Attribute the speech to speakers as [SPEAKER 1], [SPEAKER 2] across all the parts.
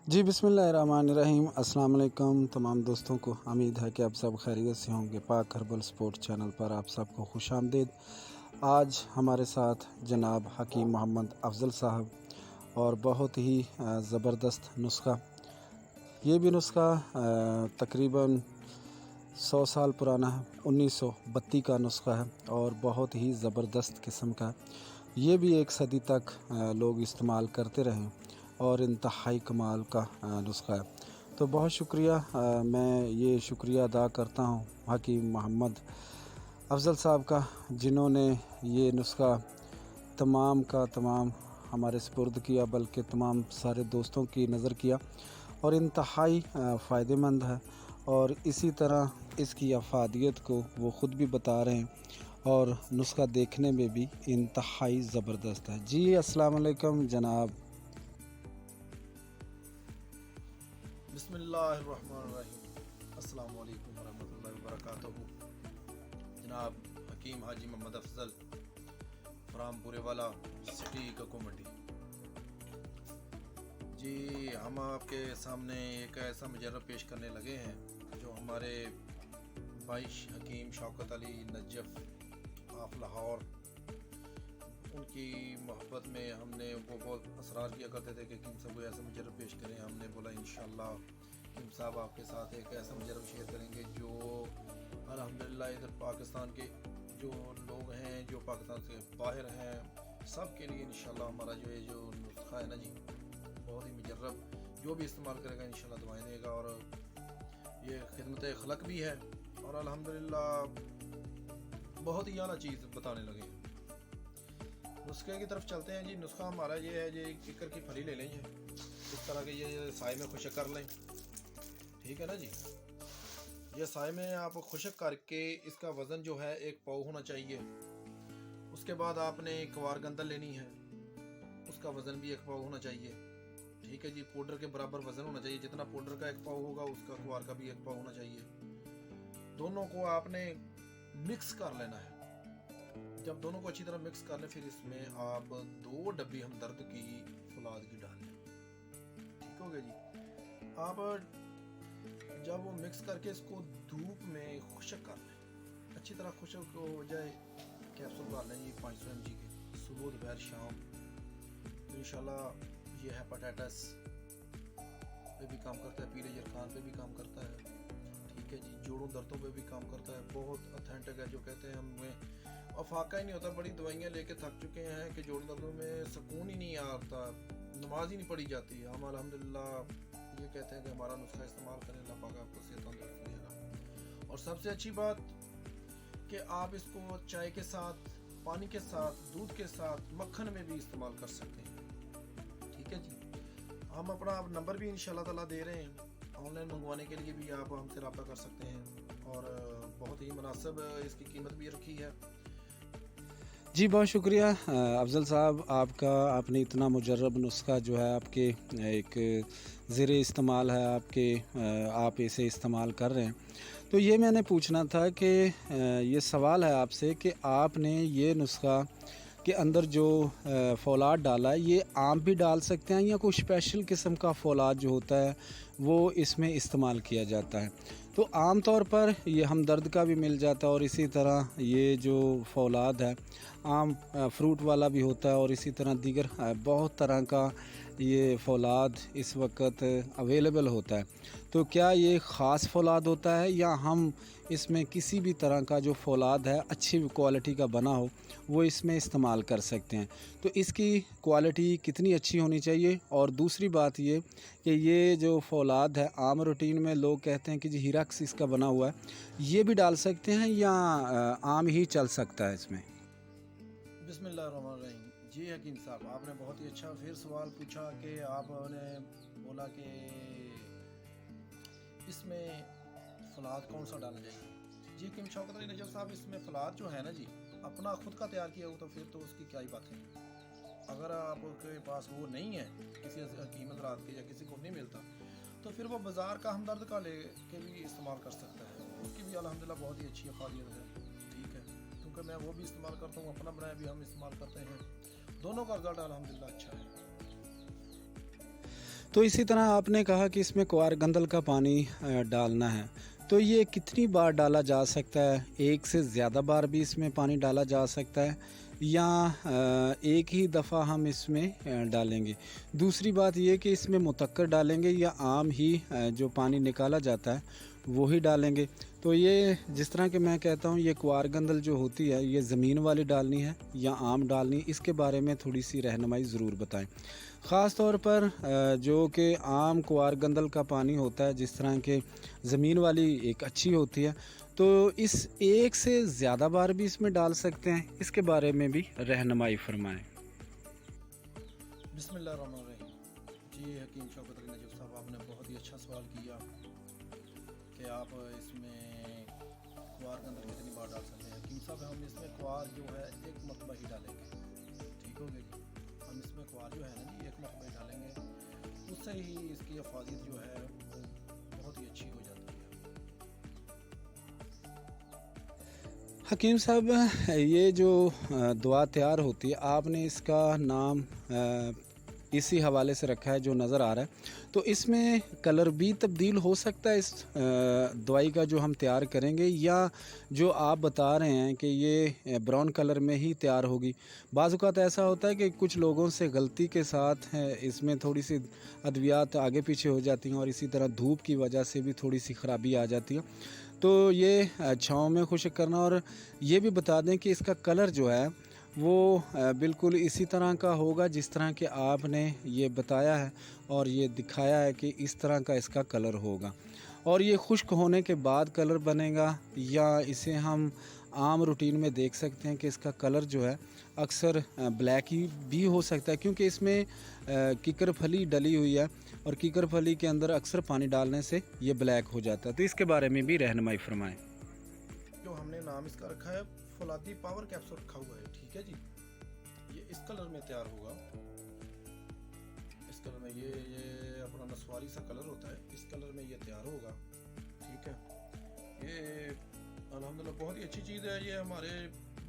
[SPEAKER 1] جی बिस्मिल्लाहिर्रहमानिर्रहीम अस्सलाम वालेकुम तमाम दोस्तों को। उम्मीद है कि आप सब खैरियत से होंगे। पाक हर्बल स्पोर्ट चैनल पर आप सबको खुशामदीद। आज हमारे साथ जनाब हकीम मोहम्मद अफजल साहब और बहुत ही ज़बरदस्त नुस्खा। ये भी नुस्खा तकरीबन 100 साल पुराना है। 1932 का नुस्खा है और बहुत ही ज़बरदस्त किस्म का है। ये भी एक सदी तक लोग इस्तेमाल करते रहे और इंतहाई कमाल का नुस्खा है। तो बहुत शुक्रिया, मैं ये शुक्रिया अदा करता हूँ हकीम मोहम्मद अफजल साहब का, जिन्होंने ये नुस्खा तमाम का तमाम हमारे सुपुर्द किया, बल्कि तमाम सारे दोस्तों की नज़र किया और इंतहाई फ़ायदेमंद है। और इसी तरह इसकी अफादियत को वो ख़ुद भी बता रहे हैं और नुस्खा देखने में भी इंतहाई ज़बरदस्त है। जी अस्सलाम वालेकुम जनाब।
[SPEAKER 2] बिस्मिल्लाहिर्रहमानिर्रहीम। अस्सलामु अलैकुम वरहमतुल्लाहि वबरकातुहू। जनाब हकीम हाजी मोहम्मद अफजल फ्राम बुरेवाला सिटी ककोमंडी। जी, हम आपके सामने एक ऐसा मुजर्रब पेश करने लगे हैं जो हमारे भाई हकीम शौकत अली नजफ ऑफ लाहौर, उनकी मोहब्बत में हमने वो बहुत असरार किया करते थे कि हकीम साहब को ऐसा मुजर्रब पेश करें। हमने बोला इंशाअल्लाह हकीम साहब आपके साथ एक ऐसा मुजर्रब शेयर करेंगे जो अल्हम्दुलिल्लाह इधर पाकिस्तान के जो लोग हैं, जो पाकिस्तान से बाहर हैं, सब के लिए इंशाअल्लाह हमारा जो नुस्खा है ना जी, बहुत ही मुजर्रब, जो भी इस्तेमाल करेगा इंशाअल्लाह दुआएं देगा। और ये खिदमत खलक भी है और अल्हम्दुलिल्लाह बहुत ही आला चीज़ बताने लगे। नुस्खे की तरफ चलते हैं जी। नुस्खा हमारा ये है, ये किकर की फली ले लें, इस तरह के ये साए में खुशक कर लें, ठीक है ना जी। ये साए में आप खुशक करके इसका वज़न जो है 1 पाव होना चाहिए। उसके बाद आपने कवार गंदल लेनी है, उसका वज़न भी 1 पाव होना चाहिए, ठीक है जी। पाउडर के बराबर वज़न होना चाहिए, जितना पाउडर का 1 पाव होगा उसका कवार का भी 1 पाव होना चाहिए। दोनों को आपने मिक्स कर लेना है। जब दोनों को अच्छी तरह मिक्स कर लें, फिर इसमें आप 2 डब्बी हमदर्द की फौलाद की डाल लें, ठीक हो गया जी। आप जब वो मिक्स करके इसको धूप में खुशक कर लें, अच्छी तरह खुशक हो जाए, कैप्सूल डाल लें जी 500 mg के, सुबह दोपहर शाम। तो इंशाल्लाह ये हेपेटाइटिस पे भी काम करता है, पीले जरखान पे भी काम करता है, ठीक है जी। जोड़ों दर्दों पे भी काम करता है, बहुत ऑथेंटिक है। जो कहते हैं हमें अफाका ही नहीं होता, बड़ी दवाइयाँ लेके थक चुके हैं कि जोड़ों दर्दों में सुकून ही नहीं आता, नमाज ही नहीं पढ़ी जाती। हम अल्हम्दुलिल्लाह ये कहते हैं कि हमारा नुस्खा इस्तेमाल करें, अल्लाह पाक आपको सेहत तंदुरुस्त रखेगा। और सबसे अच्छी बात कि आप इसको चाय के साथ, पानी के साथ, दूध के साथ, मक्खन में भी इस्तेमाल कर सकते हैं, ठीक है जी। हम अपना नंबर भी इंशाल्लाह ताला दे रहे हैं, ऑनलाइन मंगवाने के लिए भी आप हमसे रब्ता कर सकते हैं और बहुत ही मुनासिब इसकी कीमत भी रखी है।
[SPEAKER 1] जी बहुत शुक्रिया अफजल साहब आपका। आपने इतना मुजर्रब नुस्खा जो है आपके एक ज़ेरे इस्तेमाल है, आपके आप इसे इस्तेमाल कर रहे हैं। तो ये मैंने पूछना था कि ये सवाल है आपसे कि आपने ये नुस्खा के अंदर जो फौलाद डाला है, ये आम भी डाल सकते हैं या कोई स्पेशल किस्म का फौलाद जो होता है वो इसमें इस्तेमाल किया जाता है? तो आम तौर पर ये हमदर्द का भी मिल जाता है और इसी तरह ये जो फौलाद है आम फ्रूट वाला भी होता है और इसी तरह दीगर बहुत तरह का ये फौलाद इस वक्त अवेलेबल होता है। तो क्या ये ख़ास फौलाद होता है या हम इसमें किसी भी तरह का जो फौलाद है अच्छी क्वालिटी का बना हो वो इसमें इस्तेमाल कर सकते हैं? तो इसकी क्वालिटी कितनी अच्छी होनी चाहिए? और दूसरी बात ये कि ये जो फौलाद है आम रूटीन में लोग कहते हैं कि जी हीराक्स इसका बना हुआ है, ये भी डाल सकते हैं या आम ही चल सकता है इसमें?
[SPEAKER 2] बिस्मिल्लाहिर्रहमानिर्रहीम। जी हकीम साहब, आपने बहुत ही अच्छा फिर सवाल पूछा कि आपने बोला कि इसमें फलाद कौन सा डालना चाहिए। जी हकीम शौकत अली नजफ साहब, इसमें फलाद जो है ना जी, अपना खुद का तैयार किया हो तो फिर तो उसकी क्या ही बात है। अगर आपके पास वो नहीं है, किसी हकीम हज़रात के या किसी को नहीं मिलता, तो फिर वो बाज़ार का हमदर्द का ले के भी इस्तेमाल कर सकता है। उसकी भी अल्हम्दुलिल्लाह बहुत ही अच्छी अफादियत है, ठीक है। क्योंकि मैं वो भी इस्तेमाल करता हूँ, अपना बनाया भी हम इस्तेमाल करते हैं, दोनों का रिजल्ट अल्हम्दुलिल्लाह अच्छा है।
[SPEAKER 1] तो इसी तरह आपने कहा कि इसमें क्वार गंदल का पानी डालना है, तो ये कितनी बार डाला जा सकता है? एक से ज़्यादा बार भी इसमें पानी डाला जा सकता है या एक ही दफ़ा हम इसमें डालेंगे? दूसरी बात ये कि इसमें मुतक्कर डालेंगे या आम ही जो पानी निकाला जाता है वो ही डालेंगे? तो ये जिस तरह कि मैं कहता हूँ, ये क्वार गंदल जो होती है ये ज़मीन वाली डालनी है या आम डालनी, इसके बारे में थोड़ी सी रहनुमाई ज़रूर बताएं। ख़ास तौर पर जो कि आम क्वार गंदल का पानी होता है, जिस तरह के ज़मीन वाली एक अच्छी होती है, तो इस एक से ज़्यादा बार भी इसमें डाल सकते हैं, इसके बारे में भी रहनुमाई फरमाएं।
[SPEAKER 2] बिस्मिल्लाहिर्रहमानिर्रहीम। जी हकीम शौकत अली नजफ साहब, आपने बहुत ही अच्छा सवाल किया कि आप इसमें ख्वार के अंदर कितनी बार डाल सकते हैं। हकीम साहब, हम इसमें ख्वार जो है एक मरतबा ही डालेंगे, ठीक हो गया जी। हम इसमें ख्वार जो है ना जी एक मरतबा ही डालेंगे, उससे ही इसकी अफादियत जो है वो बहुत ही अच्छी हो जाती है।
[SPEAKER 1] हकीम साहब, ये जो दुआ तैयार होती है, आपने इसका नाम इसी हवाले से रखा है जो नज़र आ रहा है, तो इसमें कलर भी तब्दील हो सकता है इस दवाई का जो हम तैयार करेंगे, या जो आप बता रहे हैं कि ये ब्राउन कलर में ही तैयार होगी? बाज़ औक़ात ऐसा होता है कि कुछ लोगों से गलती के साथ इसमें थोड़ी सी अद्वियात आगे पीछे हो जाती हैं और इसी तरह धूप की वजह से भी थोड़ी सी ख़राबी आ जाती है। तो ये छाँव में खुश्क करना, और ये भी बता दें कि इसका कलर जो है वो बिल्कुल इसी तरह का होगा जिस तरह के आपने ये बताया है और ये दिखाया है कि इस तरह का इसका कलर होगा, और ये खुश्क होने के बाद कलर बनेगा, या इसे हम आम रूटीन में देख सकते हैं कि इसका कलर जो है अक्सर ब्लैक ही भी हो सकता है, क्योंकि इसमें किकर फली डली हुई है और किकर फली के अंदर अक्सर पानी डालने से ये ब्लैक हो जाता है। तो इसके बारे में भी रहनुमाई फरमाएं।
[SPEAKER 2] जो हमने नाम इसका रखा है फौलादी पावर कैप्सूल रखा हुआ है, ठीक है जी। ये इस कलर में तैयार होगा, इस कलर में ये अपना नस्वारी सा कलर होता है, इस कलर में ये तैयार होगा, ठीक है। ये अल्हम्दुलिल्लाह बहुत ही अच्छी चीज़ है। ये हमारे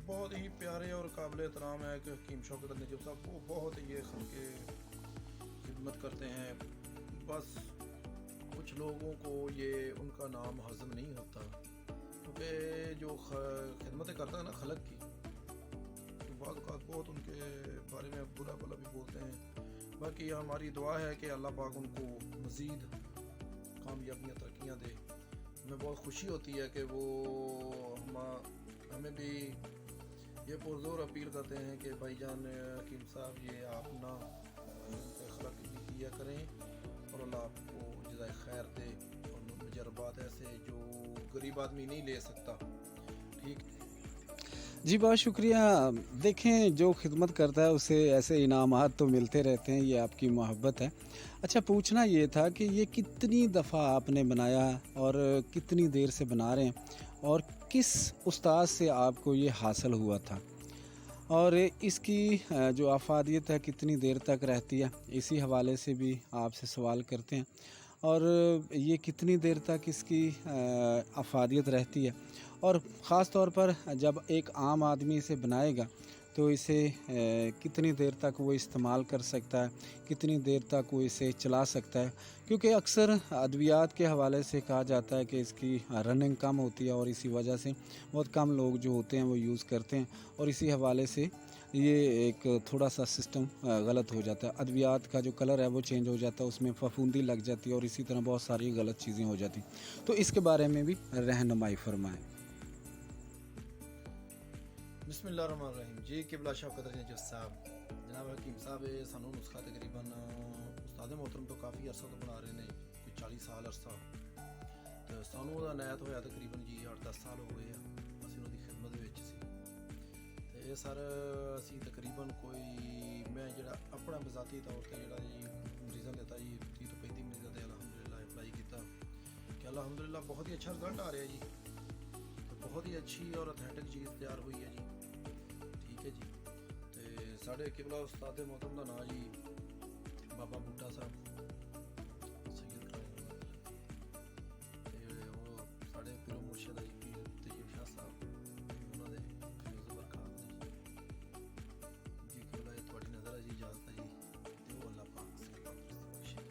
[SPEAKER 2] बहुत ही प्यारे और काबिल एहतराम है कि हकीम शौकत अली नजफ साहब, वो बहुत ये खल्के खिदमत करते हैं। बस कुछ लोगों को ये उनका नाम हज़म नहीं होता, क्योंकि जो खिदमत करता है ना खलक की, तो बाद बहुत उनके बारे में बुरा भला भी बोलते हैं। बाकी हमारी दुआ है कि अल्लाह पाक उनको मज़ीद कामयाबियाँ तरक्कियाँ दे। हमें बहुत खुशी होती है कि वो हमें भी ये पुरज़ोर अपील करते हैं कि भाईजान हकीम साहब, ये आप ना खलक भी किया करें और अल्लाह आपको जज़ाए खैर दे, और मुजरबात ऐसे जो गरीब आदमी नहीं ले सकता, ठीक।
[SPEAKER 1] जी, बहुत शुक्रिया। देखें, जो खिदमत करता है उसे ऐसे इनामात तो मिलते रहते हैं, ये आपकी मोहब्बत है। अच्छा, पूछना ये था कि ये कितनी दफ़ा आपने बनाया और कितनी देर से बना रहे हैं, और किस उस्ताद से आपको ये हासिल हुआ था, और इसकी जो अफादियत है कितनी देर तक रहती है, इसी हवाले से भी आपसे सवाल करते हैं। और ये कितनी देर तक इसकी अफादियत रहती है, और ख़ास तौर पर जब एक आम आदमी इसे बनाएगा तो इसे कितनी देर तक वो इस्तेमाल कर सकता है, कितनी देर तक वो इसे चला सकता है, क्योंकि अक्सर अद्वियात के हवाले से कहा जाता है कि इसकी रनिंग कम होती है और इसी वजह से बहुत कम लोग जो होते हैं वो यूज़ करते हैं, और इसी हवाले से ये एक थोड़ा सा सिस्टम गलत हो जाता है। अद्वियात का जो कलर है वो चेंज हो जाता है, उसमें फफूंदी लग जाती है और इसी तरह बहुत सारी गलत चीज़ें हो जाती। तो इसके बारे में भी रहनुमाई फरमाएँ।
[SPEAKER 2] बिस्मिल्लाहिर्रहमानिर्रहीम। जी किबला शौकत अली नजफ साहब, जनाब हकीम साहब, ये सानू नुस्खा तकरीबन उस्ताद मोहतरम तो काफ़ी अरसा तो बना रहे हैं, कोई 40 साल अरसा, तो सानू का नैत होया तकरीबन जी 8-10 साल हो गए असीं उहदी खिदमत विच सी। ते ये सर असीं तकरीबन कोई मैं जिहड़ा अपना बजाती तौर ते जिहड़ा जी मरीज़ां देता जी 30 ਤੋਂ 35 मरीज़ां दे अल्हम्दुलिल्लाह अप्लाई कीता कि अल्हम्दुलिल्लाह बहुत ही अच्छा रिजल्ट आ रहा है जी, तो बहुत ही अच्छी और ऑथेंटिक चीज़ तैयार हुई है जी, ठीक है जी। तो साढ़े किबला उस्ताद मोहतरम का नाम जी बाबा बूटा साहब सैयद खान, वो साढ़े पिरो मुर्शद जी पीर तैयब शाह साहब, उन्होंने फिरोज़ बरक़ात ने जी किबला ये थोड़ी नज़र है जी, इजाज़त है जी, तो अल्लाह पाक से बख्शे।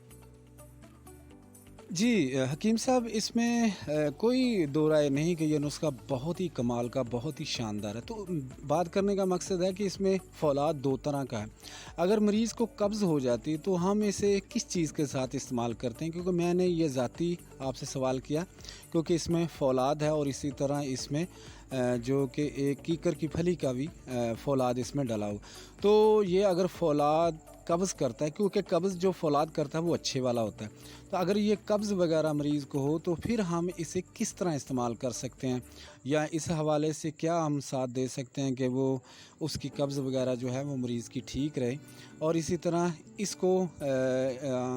[SPEAKER 1] जी हकीम साहब इसमें कोई दो राय नहीं कि ये नुस्खा बहुत ही कमाल का, बहुत ही शानदार है। तो बात करने का मकसद है कि इसमें फ़ौलाद 2 तरह का है। अगर मरीज़ को कब्ज़ हो जाती है तो हम इसे किस चीज़ के साथ इस्तेमाल करते हैं? क्योंकि मैंने ये ज़ाती आपसे सवाल किया क्योंकि इसमें फ़ौलाद है और इसी तरह इसमें जो कि एक कीकर की फली का भी फ़ौलाद इसमें डला हुआ। तो ये अगर फ़ौलाद कब्ज़ करता है, क्योंकि कब्ज़ जो फ़ौलाद करता है वो अच्छे वाला होता है। तो अगर ये कब्ज़ वग़ैरह मरीज़ को हो तो फिर हम इसे किस तरह इस्तेमाल कर सकते हैं? या इस हवाले से क्या हम साथ दे सकते हैं कि वो उसकी कब्ज़ वग़ैरह जो है वो मरीज़ की ठीक रहे? और इसी तरह इसको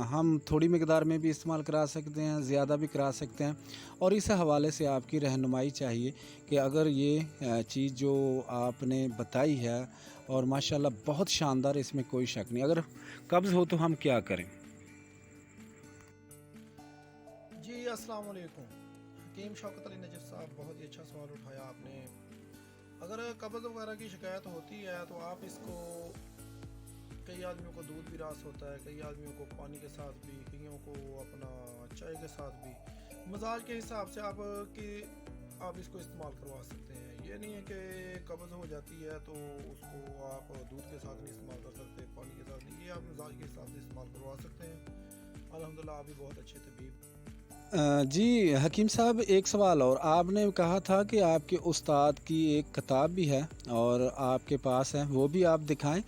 [SPEAKER 1] हम थोड़ी मिक़दार में भी इस्तेमाल करा सकते हैं, ज़्यादा भी करा सकते हैं। और इस हवाले से आपकी रहनुमाई चाहिए कि अगर ये चीज़ जो आपने बताई है और माशाल्लाह बहुत शानदार, इसमें कोई शक नहीं। अगर कब्ज़ हो तो हम क्या करें?
[SPEAKER 2] जी अस्सलाम वालेकुम। हकीम शौकत अली नजफ़ साहब, बहुत ही अच्छा सवाल उठाया आपने। अगर कब्ज़ वगैरह की शिकायत होती है तो आप इसको, कई आदमियों को दूध भी रास होता है, कई आदमियों को पानी के साथ भी, कईयों को अपना चाय के साथ भी, मजाज के हिसाब से आप इसको इस्तेमाल करवा सकते हैं। ये नहीं है कि कब्ज़ हो जाती है तो उसको आप दूध के साथ नहीं इस्तेमाल कर सकते, पानी के साथ नहीं, ये आप मजाज के हिसाब से इस्तेमाल करवा सकते हैं। अल्हम्दुलिल्लाह आप भी बहुत अच्छे तबीब।
[SPEAKER 1] जी हकीम साहब, एक सवाल और। आपने कहा था कि आपके उस्ताद की एक किताब भी है और आपके पास है, वो भी आप दिखाएं।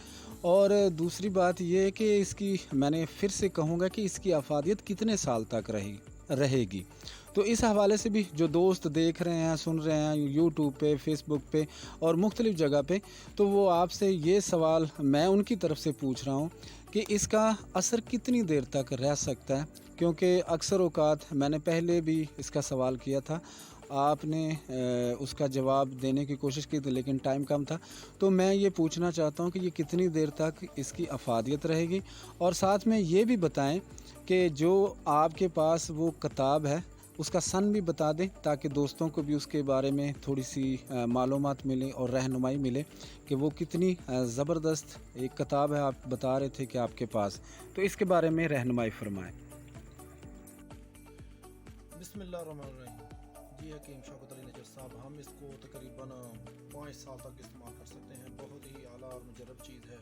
[SPEAKER 1] और दूसरी बात ये है कि इसकी, मैंने फिर से कहूँगा कि इसकी अफादियत कितने साल तक रहेगी। तो इस हवाले से भी जो दोस्त देख रहे हैं, सुन रहे हैं यूट्यूब पे, फेसबुक पे और मुख्तलिफ़ जगह पे, तो वो आपसे ये सवाल मैं उनकी तरफ से पूछ रहा हूँ कि इसका असर कितनी देर तक रह सकता है? क्योंकि अक्सर औक़ात मैंने पहले भी इसका सवाल किया था, आपने उसका जवाब देने की कोशिश की थी लेकिन टाइम कम था। तो मैं ये पूछना चाहता हूँ कि ये कितनी देर तक इसकी अफ़ादियत रहेगी? और साथ में ये भी बताएँ कि जो आपके पास वो किताब है, उसका सन भी बता दें ताकि दोस्तों को भी उसके बारे में थोड़ी-सी मालूमात मिले और रहनुमाई मिले कि वो कितनी ज़बरदस्त एक किताब है, आप बता रहे थे कि आपके पास। तो इसके बारे में रहनुमाई फ़रमाएँ।
[SPEAKER 2] बिस्मिल्लाहिर्रहमानिर्रहीम। जी हकीम शौकत अली नजफ़ साहब, हम इसको तकरीबन 5 साल तक इस्तेमाल कर सकते हैं। बहुत ही आला और मुजरब चीज़ है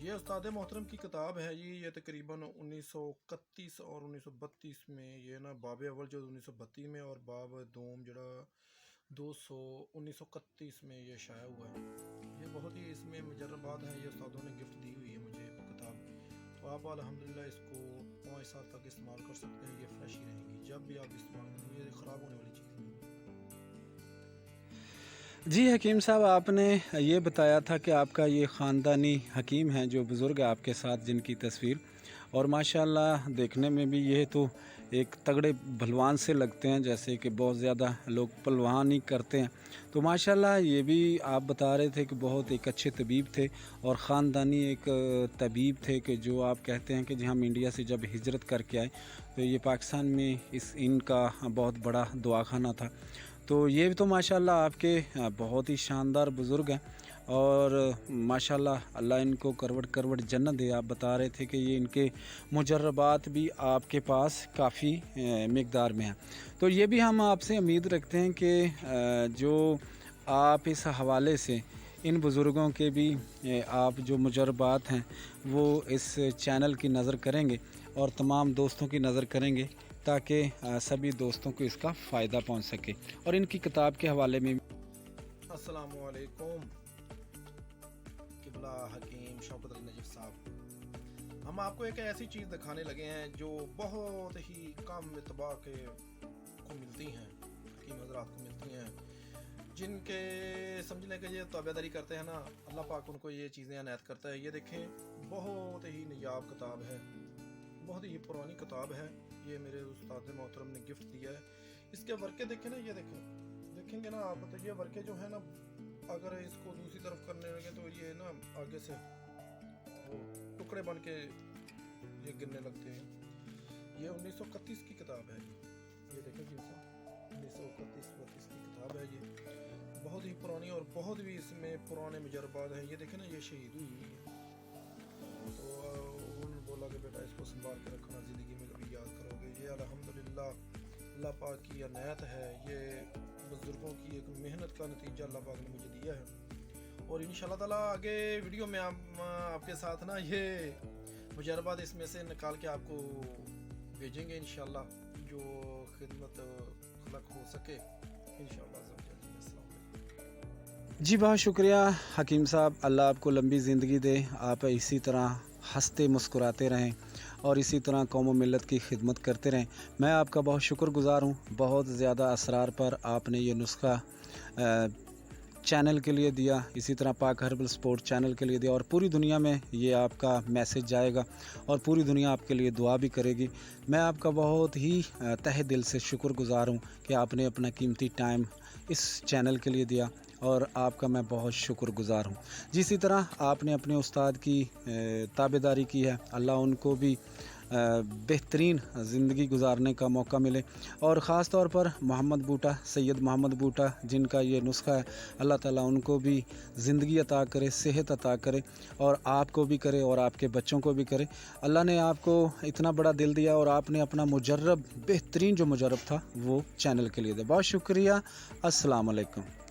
[SPEAKER 2] ये। उस्ताद मोहतरम की किताब है जी। ये तकरीबन 1931 और 1932 में, ये ना बाब अव्वल जो 1932 में और बाब दोम जड़ा 200 1931 में ये शाया हुआ है। ये बहुत ही इसमें मुजरबात हैं, ये उस्तादों ने गिफ्ट दी हुई है मुझे किताब। तो आप अल्हम्दुलिल्लाह इसको 5 साल तक इस्तेमाल कर सकते हैं। ये फ्रेश ही रहेंगी जब भी आप इस्तेमाल करेंगे, ये ख़राब होने वाली चीज़ नहीं।
[SPEAKER 1] जी हकीम साहब, आपने ये बताया था कि आपका ये ख़ानदानी हकीम हैं, जो बुज़ुर्ग है आपके साथ जिनकी तस्वीर, और माशाल्लाह देखने में भी ये तो एक तगड़े भलवान से लगते हैं, जैसे कि बहुत ज़्यादा लोग पहलवानी करते हैं। तो माशाल्लाह ये भी आप बता रहे थे कि बहुत एक अच्छे तबीब थे और ख़ानदानी एक तबीब थे, कि जो आप कहते हैं कि जी हम इंडिया से जब हिजरत करके आए तो ये पाकिस्तान में इनका बहुत बड़ा दवाखाना था। तो ये भी तो माशाल्लाह आपके बहुत ही शानदार बुज़ुर्ग हैं और माशाल्लाह अल्लाह इनको करवट करवट जन्नत दे। आप बता रहे थे कि ये इनके मुजर्रबात भी आपके पास काफ़ी मिक़दार में हैं। तो ये भी हम आपसे उम्मीद रखते हैं कि जो आप इस हवाले से इन बुज़ुर्गों के भी आप जो मुजर्रबात हैं वो इस चैनल की नज़र करेंगे और तमाम दोस्तों की नज़र करेंगे, ताकि सभी दोस्तों को इसका फ़ायदा पहुंच सके। और इनकी किताब के हवाले में
[SPEAKER 2] अस्सलामु अलैकुम किबला हकीम शौकत अली नजफ़ साहब, हम आपको एक ऐसी चीज़ दिखाने लगे हैं जो बहुत ही कम इतबा के को मिलती हैं, हकीम हज़रात को मिलती हैं, जिनके समझ लें कि ये ताबेदारी करते हैं ना, अल्लाह पाक उनको ये चीज़ें अनायत करता है। ये देखें, बहुत ही नायाब किताब है, बहुत ही पुरानी किताब है। ये मेरे उस्ताद मोहतरम ने गिफ्ट दिया है। इसके वर्के देखें ना, ये देखेंगे ना आप, तो ये वर्के जो है ना, अगर इसको दूसरी तरफ करने लगे तो ये ना आगे से वो टुकड़े बन के ये गिरने लगते हैं। ये 1931 की किताब है। ये देखें जी, 1931-32 की किताब है। ये बहुत ही पुरानी और बहुत भी इसमें पुराने मुजर्रबात हैं। ये देखें ना, ये शहीद हुई है। तो उन्होंने बोला कि बेटा इसको संभाल के रखना, ज़िंदगी में कभी याद करोगे। ये अल्हम्दुलिल्लाह अल्लाह पाक की अनायत है, ये बुज़ुर्गों की एक मेहनत का नतीजा अल्लाह पाक ने मुझे दिया है। और इंशाल्लाह ताला आगे वीडियो में आपके साथ ना ये मुजरबात इसमें से निकाल के आपको भेजेंगे इंशाल्लाह, जो खिदमत खलक हो सके इंशाल्लाह।
[SPEAKER 1] जी बहुत शुक्रिया हकीम साहब, अल्लाह आपको लंबी ज़िंदगी दे, आप इसी तरह हंसते मुस्कुराते रहें और इसी तरह कौम व मिल्लत की खिदमत करते रहें। मैं आपका बहुत शुक्रगुज़ार हूँ। बहुत ज़्यादा असरार पर आपने ये नुस्खा चैनल के लिए दिया, इसी तरह पाक हर्बल स्पोर्ट चैनल के लिए दिया, और पूरी दुनिया में ये आपका मैसेज जाएगा और पूरी दुनिया आपके लिए दुआ भी करेगी। मैं आपका बहुत ही तहे दिल से शुक्रगुज़ार हूँ कि आपने अपना कीमती टाइम इस चैनल के लिए दिया, और आपका मैं बहुत शुक्रगुज़ार हूँ। जिसी तरह आपने अपने उस्ताद की ताबेदारी की है, अल्लाह उनको भी बेहतरीन ज़िंदगी गुजारने का मौका मिले, और ख़ास तौर पर मोहम्मद बूटा, सैयद मोहम्मद बूटा जिनका ये नुस्खा है, अल्लाह ताला उनको भी ज़िंदगी अता करे, सेहत अता करे, और आपको भी करे और आपके बच्चों को भी करे। अल्लाह ने आपको इतना बड़ा दिल दिया और आपने अपना मुजर्रब, बेहतरीन जो मुजर्रब था वो चैनल के लिए दिया। बहुत शुक्रिया। अस्सलाम वालेकुम।